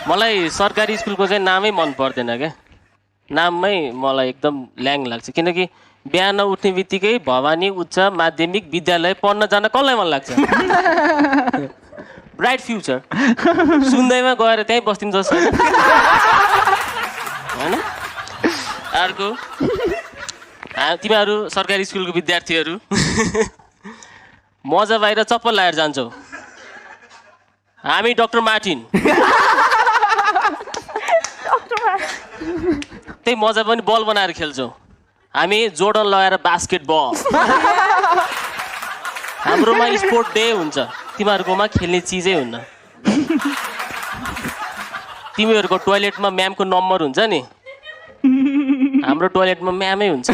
मलाई सरकारी स्कुलको चाहिँ नामै मन पर्दैन क्या नाममै मलाई एकदम ल्याङ लाग्छ किनकि बिहान उठ्ने बित्तिकै भवानी उच्च माध्यमिक विद्यालय पढ्न जान कसलाई मन लाग्छ ब्राइट फ्युचर सुन्दैमा गएर त्यहीँ बस्दिनु जस्तो होइन अर्को तिमीहरू सरकारी स्कुलको विद्यार्थीहरू मजा बाहिर चप्पल लगाएर जान्छौ हामी डाक्टर मार्टिन त्यही मजा पनि बल बनाएर खेल्छौँ हामी जोर्डन लगाएर बास्केटबल हाम्रोमा स्पोर्ट डे हुन्छ तिमीहरूकोमा खेल्ने चिजै हुन्न तिमीहरूको टोयलेटमा म्यामको नम्बर हुन्छ नि हाम्रो टोयलेटमा म्यामै हुन्छ